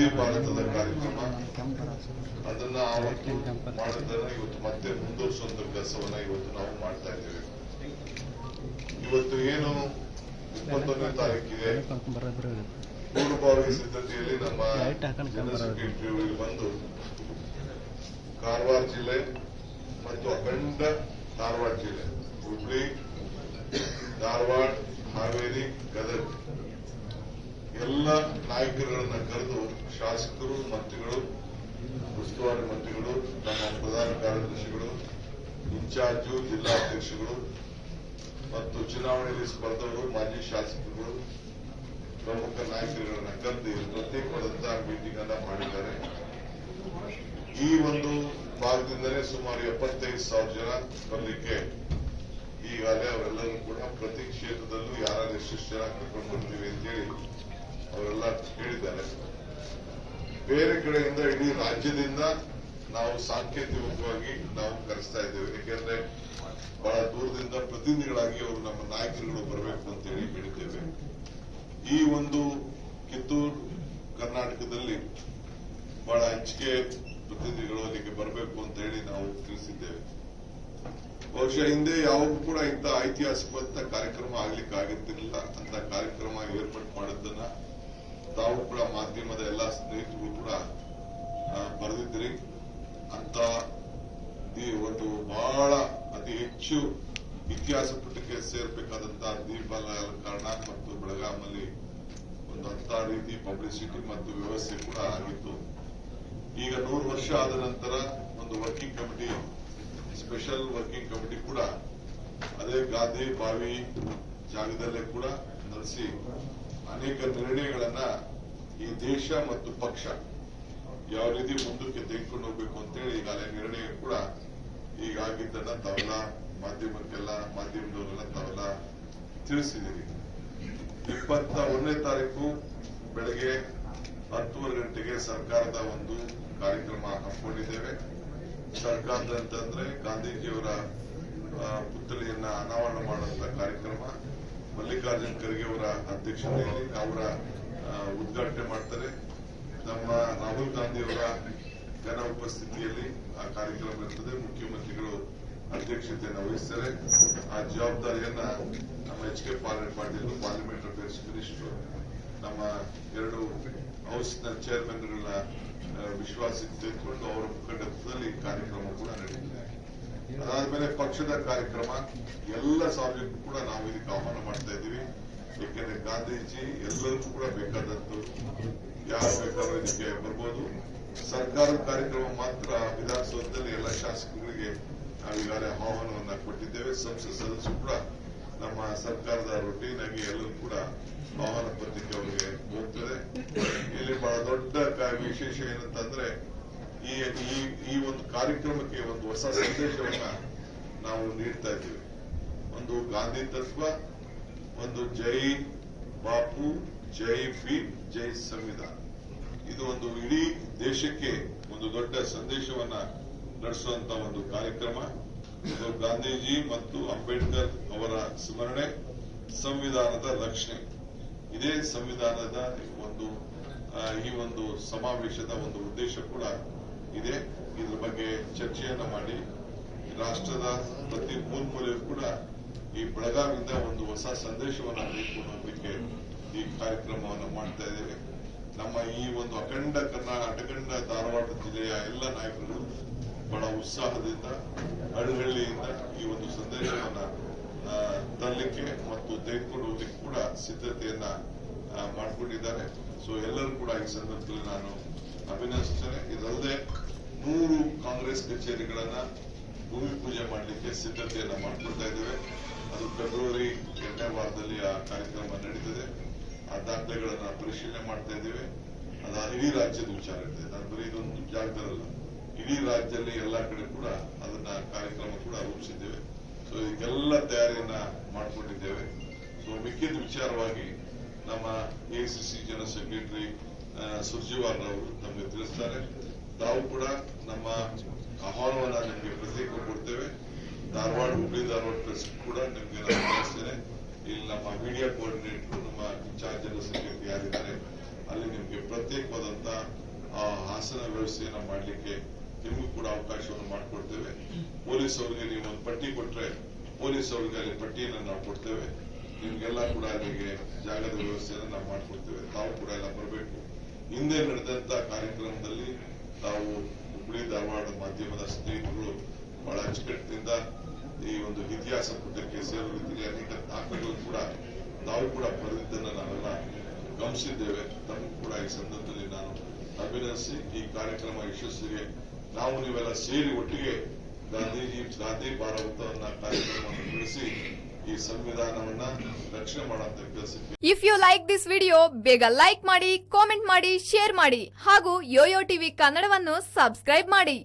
ವಂದೇ ಭಾರತದ ಕಾರ್ಯಕ್ರಮ ಅದನ್ನ ಆವತ್ತು ಮಾಡೋದನ್ನ ಇವತ್ತು ಮತ್ತೆ ಮುಂದುವರಿಸುವಂತ ಕೆಲಸವನ್ನ ಇವತ್ತು ನಾವು ಮಾಡ್ತಾ ಇದ್ದೇವೆ. ಇವತ್ತು ಏನು 21ನೇ ತಾರೀಕಿಗೆ ಪೂರ್ವಭಾವಿ ಸಿದ್ಧತೆಯಲ್ಲಿ ನಮ್ಮ ಜನರಲ್ ಸೆಕ್ರೆಟರಿ ಬಂದು ಕಾರವಾರ ಜಿಲ್ಲೆ ಮತ್ತು ಅಖಂಡ ಧಾರವಾಡ ಜಿಲ್ಲೆ, ಹುಬ್ಳಿ, ಧಾರವಾಡ, ಹಾವೇರಿ, ಗದಗ ಎಲ್ಲ ನಾಯಕರುಗಳನ್ನ ಕರೆದು ಶಾಸಕರು, ಮಂತ್ರಿಗಳು, ಉಸ್ತುವಾರಿ ಮಂತ್ರಿಗಳು, ನಮ್ಮ ಪ್ರಧಾನ ಕಾರ್ಯದರ್ಶಿಗಳು, ಇನ್ಚಾರ್ಜು, ಜಿಲ್ಲಾಧ್ಯಕ್ಷಗಳು ಮತ್ತು ಚುನಾವಣೆಯಲ್ಲಿ ಸ್ಪರ್ಧಕರು, ಮಾಜಿ ಶಾಸಕರು, ಪ್ರಮುಖ ನಾಯಕರುಗಳನ್ನ ಕರೆದು ಪ್ರತ್ಯೇಕವಾದಂತಹ ಮೀಟಿಂಗ್ ಅನ್ನ ಮಾಡಿದ್ದಾರೆ. ಈ ಒಂದು ಭಾಗದಿಂದಲೇ ಸುಮಾರು 75,000 ಜನ ಬರಲಿಕ್ಕೆ ಈಗಾಗಲೇ ಅವರೆಲ್ಲರೂ ಕೂಡ ಪ್ರತಿ ಕ್ಷೇತ್ರದಲ್ಲೂ ಯಾರು ಎಷ್ಟೆಷ್ಟು ಜನ ಕರ್ಕೊಂಡು ಬರ್ತೀವಿ ಅಂತೇಳಿ ಅವರೆಲ್ಲ ಹೇಳಿದ್ದಾರೆ. ಬೇರೆ ಕಡೆಯಿಂದ ಇಡೀ ರಾಜ್ಯದಿಂದ ನಾವು ಸಾಂಕೇತಿಕವಾಗಿ ನಾವು ಕರೆಸ್ತಾ ಇದ್ದೇವೆ. ಯಾಕೆಂದ್ರೆ ಬಹಳ ದೂರದಿಂದ ಪ್ರತಿನಿಧಿಗಳಾಗಿ ಅವರು ನಮ್ಮ ನಾಯಕರುಗಳು ಬರಬೇಕು ಅಂತೇಳಿ ಹೇಳಿದ್ದೇವೆ. ಈ ಒಂದು ಕಿತ್ತೂರು ಕರ್ನಾಟಕದಲ್ಲಿ ಬಹಳ ಹೆಚ್ಚಿಗೆ ಪ್ರತಿನಿಧಿಗಳು ಅಲ್ಲಿಗೆ ಬರಬೇಕು ಅಂತ ಹೇಳಿ ನಾವು ತಿಳಿಸಿದ್ದೇವೆ. ಬಹುಶಃ ಹಿಂದೆ ಯಾವಾಗೂ ಕೂಡ ಇಂಥ ಐತಿಹಾಸಿಕವಾದ ಕಾರ್ಯಕ್ರಮ ಆಗ್ಲಿಕ್ಕೆ ಆಗಿರ್ತಿರ್ಲಿಲ್ಲ. ಅಂತ ಕಾರ್ಯಕ್ರಮ ಏರ್ಪಾಡು ಮಾಡೋದನ್ನ ತಾವು ಕೂಡ ಮಾಧ್ಯಮದ ಎಲ್ಲಾ ಸ್ನೇಹಿತರು ಕೂಡ ಬರೆದಿದ್ರಿ. ಅಂತ ಒಂದು ಬಹಳ ಅತಿ ಹೆಚ್ಚು ಇತಿಹಾಸ ಪುಟಕ್ಕೆ ಸೇರ್ಬೇಕಾದಂತಹ ದೀಪಾಲಂಕರಣ ಮತ್ತು ಬೆಳಗಾಮಲ್ಲಿ ಒಂದು ಅಂತ ರೀತಿ ಪಬ್ಲಿಸಿಟಿ ಮತ್ತು ವ್ಯವಸ್ಥೆ ಕೂಡ ಆಗಿತ್ತು. ಈಗ 100 ವರ್ಷ ಆದ ನಂತರ ಒಂದು working committee, special working committee ಕೂಡ ಅದೇ ಗಾಂಧಿ ಬಾವಿ ಜಾಗದಲ್ಲೇ ಕೂಡ ನಡೆಸಿ ಅನೇಕ ನಿರ್ಣಯಗಳನ್ನ ಈ ದೇಶ ಮತ್ತು ಪಕ್ಷ ಯಾವ ರೀತಿ ಮುಂದಕ್ಕೆ ತೆಗೆದುಕೊಂಡು ಹೋಗ್ಬೇಕು ಅಂತೇಳಿ ಈಗಾಗಲೇ ನಿರ್ಣಯ ಕೂಡ ಈಗಾಗಿದ್ದನ್ನ ತಾವೆಲ್ಲ ಮಾಧ್ಯಮದವರೆಲ್ಲ ತಾವೆಲ್ಲ ತಿಳಿಸಿದ್ದೀರಿ. 21ನೇ ತಾರೀಕು ಬೆಳಗ್ಗೆ 10:30 ಗಂಟೆಗೆ ಸರ್ಕಾರದ ಒಂದು ಕಾರ್ಯಕ್ರಮ ಹಮ್ಮಿಕೊಂಡಿದ್ದೇವೆ. ಸರ್ಕಾರದ ಅಂತಂದ್ರೆ ಗಾಂಧೀಜಿಯವರ ಪುತ್ಥಳಿಯನ್ನ ಅನಾವರಣ ಮಾಡುವಂತಹ ಕಾರ್ಯಕ್ರಮ ಮಲ್ಲಿಕಾರ್ಜುನ್ ಖರ್ಗೆ ಅವರ ಅಧ್ಯಕ್ಷತೆಯಲ್ಲಿ ಅವರ ಉದ್ಘಾಟನೆ ಮಾಡ್ತಾರೆ. ನಮ್ಮ ರಾಹುಲ್ ಗಾಂಧಿ ಅವರ ಘನ ಉಪಸ್ಥಿತಿಯಲ್ಲಿ ಆ ಕಾರ್ಯಕ್ರಮ ಇರ್ತದೆ. ಮುಖ್ಯಮಂತ್ರಿಗಳು ಅಧ್ಯಕ್ಷತೆಯನ್ನು ವಹಿಸ್ತಾರೆ. ಆ ಜವಾಬ್ದಾರಿಯನ್ನ ನಮ್ಮ HK Patil, parliament affairs minister, ನಮ್ಮ 2 ಹೌಸ್ನ ಚೇರ್ಮನ್ಗಳನ್ನ ವಿಶ್ವಾಸಕ್ಕೆ ತೆಗೆದುಕೊಂಡು ಅವರ ಮುಖಂಡತ್ವದಲ್ಲಿ ಕಾರ್ಯಕ್ರಮ ಕೂಡ ನಡೆಯುತ್ತದೆ. ಅದಾದ್ಮೇಲೆ ಪಕ್ಷದ ಕಾರ್ಯಕ್ರಮ ಎಲ್ಲ ಸಾರ್ವಜನಿಕರು ಕೂಡ ನಾವು ಇದಕ್ಕೆ ಆಹ್ವಾನ ಮಾಡ್ತಾ ಇದ್ದೀವಿ. ಏಕೆಂದ್ರೆ ಗಾಂಧೀಜಿ ಎಲ್ಲರಿಗೂ ಕೂಡ ಬೇಕಾದದ್ದು, ಯಾರು ಬೇಕಾದ್ರೂ ಇದಕ್ಕೆ ಬರ್ಬೋದು. ಸರ್ಕಾರದ ಕಾರ್ಯಕ್ರಮ ಮಾತ್ರ ವಿಧಾನಸೌಧದಲ್ಲಿ ಎಲ್ಲ ಶಾಸಕರಿಗೆ ನಾವು ಈಗಾಗಲೇ ಆಹ್ವಾನವನ್ನ ಕೊಟ್ಟಿದ್ದೇವೆ. ಸಂಸತ್ ಸದಸ್ಯರು ಕೂಡ ನಮ್ಮ ಸರ್ಕಾರದ ರೊಟೀನ್ ಆಗಿ ಎಲ್ಲರೂ ಕೂಡ ಆಹ್ವಾನ ಪತ್ರಿಕೆ ಅವರಿಗೆ ಹೋಗ್ತದೆ. ಇಲ್ಲಿ ಬಹಳ ದೊಡ್ಡ ವಿಶೇಷ ಏನಂತಂದ್ರೆ ಈ ಒಂದು ಕಾರ್ಯಕ್ರಮಕ್ಕೆ ಒಂದು ಹೊಸ ಸಂದೇಶವನ್ನ ನಾವು ನೀಡ್ತಾ ಇದ್ದೀವಿ. ಒಂದು ಗಾಂಧಿ ತತ್ವ, ಒಂದು ಜೈ ಬಾಪು, ಜೈ ಭೀಮ್, ಜೈ ಸಂವಿಧಾನ. ಇದು ಒಂದು ಇಡೀ ದೇಶಕ್ಕೆ ಒಂದು ದೊಡ್ಡ ಸಂದೇಶವನ್ನ ನಡೆಸುವಂತ ಒಂದು ಕಾರ್ಯಕ್ರಮ. ಇದು ಗಾಂಧೀಜಿ ಮತ್ತು ಅಂಬೇಡ್ಕರ್ ಅವರ ಸ್ಮರಣೆ, ಸಂವಿಧಾನದ ರಕ್ಷಣೆ. ಇದೇ ಸಂವಿಧಾನದ ಈ ಒಂದು ಸಮಾವೇಶದ ಒಂದು ಉದ್ದೇಶ ಕೂಡ ಇದೆ. ಇದ್ರ ಬಗ್ಗೆ ಚರ್ಚೆಯನ್ನ ಮಾಡಿ ರಾಷ್ಟ್ರದ ಪ್ರತಿ ಮೂಲೆಯೂ ಕೂಡ ಈ ಬೆಳಗಾವಿಯಿಂದ ಒಂದು ಹೊಸ ಸಂದೇಶವನ್ನು ನೀಡಿಕೊಂಡು ಹೋಗಲಿಕ್ಕೆ ಈ ಕಾರ್ಯಕ್ರಮವನ್ನು ಮಾಡ್ತಾ ಇದ್ದೇವೆ. ನಮ್ಮ ಈ ಒಂದು ಅಖಂಡ ಧಾರವಾಡ ಜಿಲ್ಲೆಯ ಎಲ್ಲ ನಾಯಕರು ಬಹಳ ಉತ್ಸಾಹದಿಂದ ಹಳ್ಳಿಯಿಂದ ಈ ಒಂದು ಸಂದೇಶವನ್ನ ತರಲಿಕ್ಕೆ ಮತ್ತು ತೆಗೆದುಕೊಂಡು ಹೋಗ್ಲಿಕ್ಕೆ ಕೂಡ ಸಿದ್ಧತೆಯನ್ನ ಮಾಡಿಕೊಂಡಿದ್ದಾರೆ. ಸೊ ಎಲ್ಲರೂ ಕೂಡ ಈ ಸಂದರ್ಭದಲ್ಲಿ ನಾನು ಅಭಿನಂದಿಸ್ತೇನೆ. ಇದಲ್ಲದೆ 100 ಕಾಂಗ್ರೆಸ್ ಕಚೇರಿಗಳನ್ನ ಭೂಮಿ ಪೂಜೆ ಮಾಡಲಿಕ್ಕೆ ಸಿದ್ಧತೆಯನ್ನ ಮಾಡಿಕೊಳ್ತಾ ಇದ್ದೇವೆ. ಅದು ಫೆಬ್ರವರಿ 2ನೇ ವಾರದಲ್ಲಿ ಆ ಕಾರ್ಯಕ್ರಮ ನಡೀತದೆ. ಆ ದಾಖಲೆಗಳನ್ನ ಪರಿಶೀಲನೆ ಮಾಡ್ತಾ ಇದ್ದೇವೆ. ಅದ ಇಡೀ ರಾಜ್ಯದ ವಿಚಾರ ಇರ್ತದೆ. ನಾನು ಬರೀ ಇದೊಂದು ಜಾಗದಲ್ಲ, ಇಡೀ ರಾಜ್ಯದಲ್ಲಿ ಎಲ್ಲಾ ಕಡೆ ಕೂಡ ಅದನ್ನ ಕಾರ್ಯಕ್ರಮ ಕೂಡ ರೂಪಿಸಿದ್ದೇವೆ. ಸೊ ಇದಕ್ಕೆಲ್ಲ ತಯಾರಿಯನ್ನ ಮಾಡಿಕೊಂಡಿದ್ದೇವೆ. ಸೊ ಮಿಕ್ಕಿದ ವಿಚಾರವಾಗಿ ನಮ್ಮ AICC ಜನರಲ್ ಸೆಕ್ರೆಟರಿ ಸುರ್ಜೇವಾಲಾ ಅವರು ನಮಗೆ ತಿಳಿಸ್ತಾರೆ. ತಾವು ಕೂಡ ನಮ್ಮ ಆಹ್ವಾನವನ್ನ ನಿಮಗೆ ಪ್ರತ್ಯೇಕ ಕೊಡ್ತೇವೆ. ಧಾರವಾಡ, ಹುಬ್ಳಿ ಧಾರವಾಡ ಪ್ರೆಸ್ ಕೂಡ ನಿಮಗೆ ನಾನು ತಿಳಿಸ್ತೇನೆ. ಇಲ್ಲಿ ನಮ್ಮ ಮೀಡಿಯಾ ಕೋಆರ್ಡಿನೇಟರ್, ನಮ್ಮ ಇನ್ಚಾರ್ಜ್ ಜನರಲ್ ಸೆಕ್ರೆಟರಿ ಯಾರಿದ್ದಾರೆ ಅಲ್ಲಿ ನಿಮಗೆ ಪ್ರತ್ಯೇಕವಾದಂತ ಆಸನ ವ್ಯವಸ್ಥೆಯನ್ನ ಮಾಡಲಿಕ್ಕೆ ನಿಮಗೂ ಕೂಡ ಅವಕಾಶವನ್ನು ಮಾಡಿಕೊಡ್ತೇವೆ. ಪೊಲೀಸ್ ಅವರಿಗೆ ನೀವು ಒಂದು ಪಟ್ಟಿ ಕೊಟ್ರೆ ಪೊಲೀಸ್ ಅವರಿಗೆ ಅಲ್ಲಿ ಪಟ್ಟಿಯನ್ನು ನಾವು ಕೊಡ್ತೇವೆ. ನಿಮ್ಗೆಲ್ಲ ಕೂಡ ಅಲ್ಲಿಗೆ ಜಾಗದ ವ್ಯವಸ್ಥೆಯನ್ನು ನಾವು ಮಾಡಿಕೊಡ್ತೇವೆ. ತಾವು ಕೂಡ ಎಲ್ಲ ಬರಬೇಕು. ಹಿಂದೆ ನಡೆದಂತ ಕಾರ್ಯಕ್ರಮದಲ್ಲಿ ತಾವು ಹುಬ್ಬಳ್ಳಿ ಧಾರವಾಡ ಮಾಧ್ಯಮದ ಸ್ನೇಹಿತರು ಬಹಳ ಅಚ್ಚುಕಟ್ಟಿನಿಂದ ಈ ಒಂದು ಇತಿಹಾಸ ಪುಟಕ್ಕೆ ಸೇರುವ ರೀತಿಯಲ್ಲಿ ಅನೇಕ ದಾಖಲೆಗಳು ಕೂಡ ತಾವು ಕೂಡ ಬರೆದಿದ್ದನ್ನು ನಾವೆಲ್ಲ ಗಮನಿಸಿದ್ದೇವೆ. ತಮಗೂ ಕೂಡ ಈ ಸಂದರ್ಭದಲ್ಲಿ ನಾನು ಅಭಿನಂದಿಸಿ ಈ ಕಾರ್ಯಕ್ರಮ ಯಶಸ್ವಿಗೆ ನಾವು ನೀವೆಲ್ಲ ಸೇರಿ ಒಟ್ಟಿಗೆ ಗಾಂಧಿ ಭಾರತವನ್ನ ಕಾರ್ಯಕ್ರಮವನ್ನು ನಡೆಸಿ ಈ ಸಂವಿಧಾನವನ್ನ ರಕ್ಷಣೆ ಮಾಡುವಂತ ಕೆಲಸಕ್ಕೆ. If you like this video ಬೇಗ ಲೈಕ್ ಮಾಡಿ, ಕಾಮೆಂಟ್ ಮಾಡಿ, ಶೇರ್ ಮಾಡಿ ಹಾಗೂ ಯೋಯೋ ಟಿವಿ ಕನ್ನಡವನ್ನು ಸಬ್ಸ್ಕ್ರೈಬ್ ಮಾಡಿ.